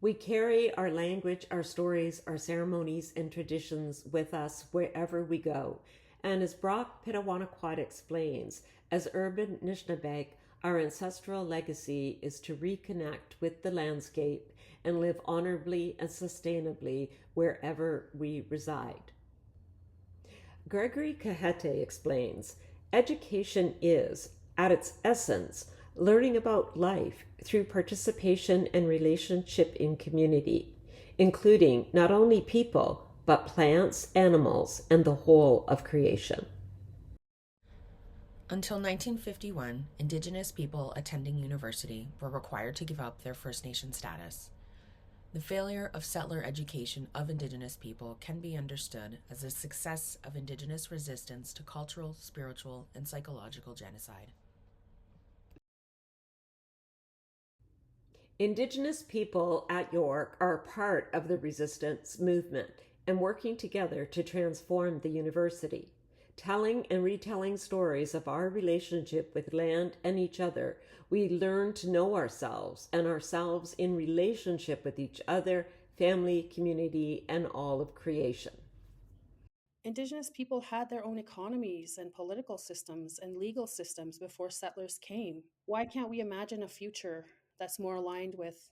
We carry our language, our stories, our ceremonies, and traditions with us wherever we go. And as Brock Pitawanakwat explains, as urban Nishnabeg, our ancestral legacy is to reconnect with the landscape and live honorably and sustainably wherever we reside. Gregory Kahete explains education is, at its essence, learning about life through participation and relationship in community, including not only people, but plants, animals, and the whole of creation. Until 1951, Indigenous people attending university were required to give up their First Nation status. The failure of settler education of Indigenous people can be understood as a success of Indigenous resistance to cultural, spiritual, and psychological genocide. Indigenous people at York are part of the resistance movement and working together to transform the university. Telling and retelling stories of our relationship with land and each other, we learn to know ourselves and ourselves in relationship with each other, family, community, and all of creation. Indigenous people had their own economies and political systems and legal systems before settlers came. Why can't we imagine a future that's more aligned with,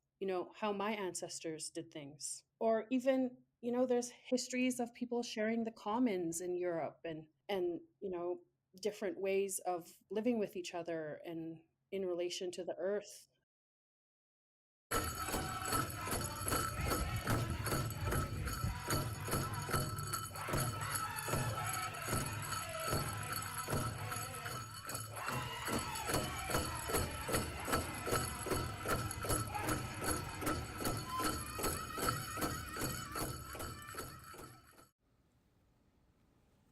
how my ancestors did things? Or even, there's histories of people sharing the commons in Europe and different ways of living with each other and in relation to the earth.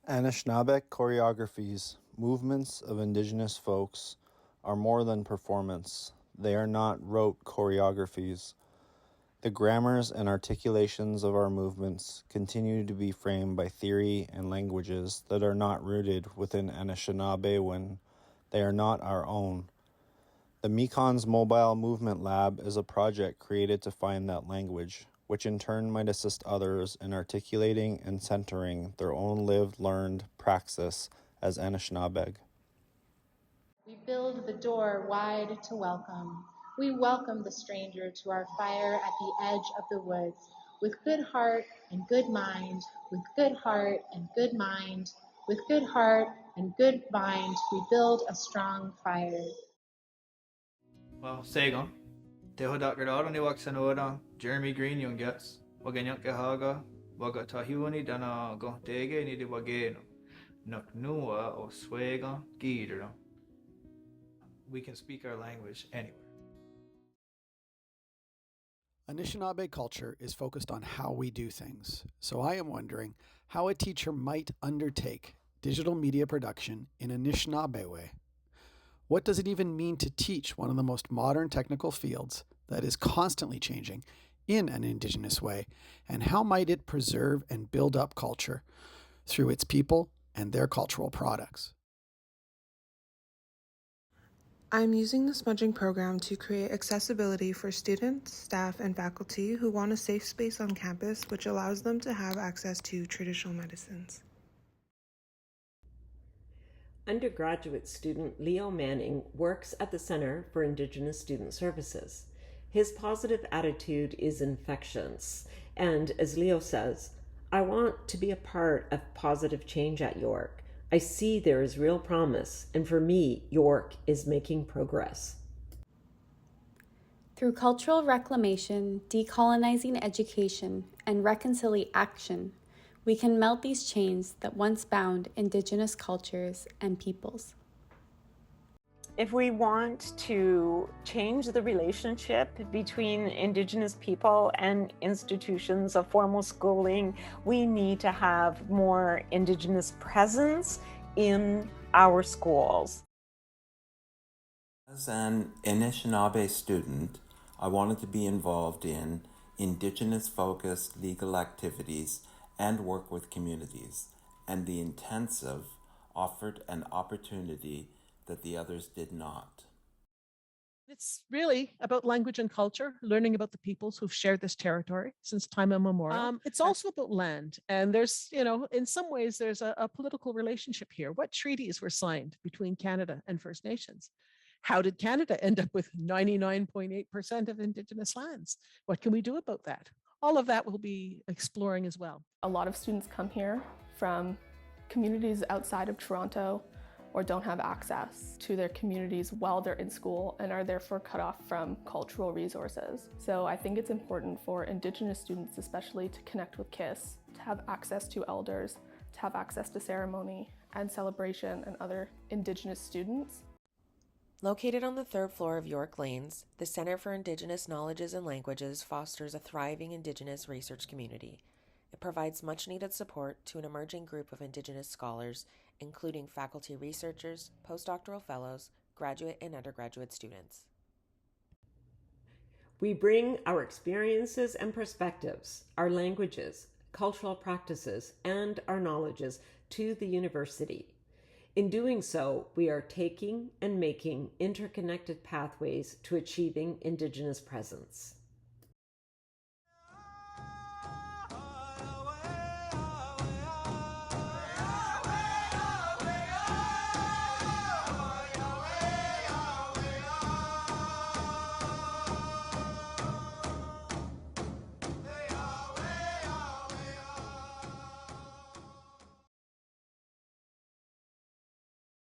Anishinaabeg choreographies, movements of Indigenous folks, are more than performance. They are not rote choreographies. The grammars and articulations of our movements continue to be framed by theory and languages that are not rooted within Anishinaabewin. They are not our own. The Mekon's Mobile Movement Lab is a project created to find that language, which in turn might assist others in articulating and centering their own lived, learned praxis as Anishinaabeg. We build the door wide to welcome. We welcome the stranger to our fire at the edge of the woods, with good heart and good mind, with good heart and good mind, with good heart and good mind, we build a strong fire. Well, Sagon. Teho Dr. Dado ni wak sanoda Jeremy Green yung gets. Waganyak kehaga. Waga tahiwani dana go tege ni di wageno. Nuk nua o swega gidero. We can speak our language anywhere. Anishinaabe culture is focused on how we do things, so I am wondering how a teacher might undertake digital media production in Anishinaabe way. What does it even mean to teach one of the most modern technical fields that is constantly changing in an Indigenous way, and how might it preserve and build up culture through its people and their cultural products? I'm using the smudging program to create accessibility for students, staff, and faculty who want a safe space on campus which allows them to have access to traditional medicines. Undergraduate student Leo Manning works at the Center for Indigenous Student Services. His positive attitude is infectious, and as Leo says, I want to be a part of positive change at York. I see there is real promise, and for me, York is making progress. Through cultural reclamation, decolonizing education, and reconciliation, we can melt these chains that once bound Indigenous cultures and peoples. If we want to change the relationship between Indigenous people and institutions of formal schooling, we need to have more Indigenous presence in our schools. As an Anishinaabe student, I wanted to be involved in Indigenous-focused legal activities and work with communities, and the intensive offered an opportunity that the others did not. It's really about language and culture, learning about the peoples who've shared this territory since time immemorial. It's also about land. And there's, in some ways, there's a political relationship here. What treaties were signed between Canada and First Nations? How did Canada end up with 99.8% of Indigenous lands? What can we do about that? All of that we'll be exploring as well. A lot of students come here from communities outside of Toronto or don't have access to their communities while they're in school and are therefore cut off from cultural resources. So I think it's important for Indigenous students especially to connect with KISS, to have access to elders, to have access to ceremony and celebration and other Indigenous students. Located on the third floor of York Lanes, the Center for Indigenous Knowledges and Languages fosters a thriving Indigenous research community. It provides much-needed support to an emerging group of Indigenous scholars, including faculty researchers, postdoctoral fellows, graduate and undergraduate students. We bring our experiences and perspectives, our languages, cultural practices, and our knowledges to the university. In doing so, we are taking and making interconnected pathways to achieving Indigenous presence.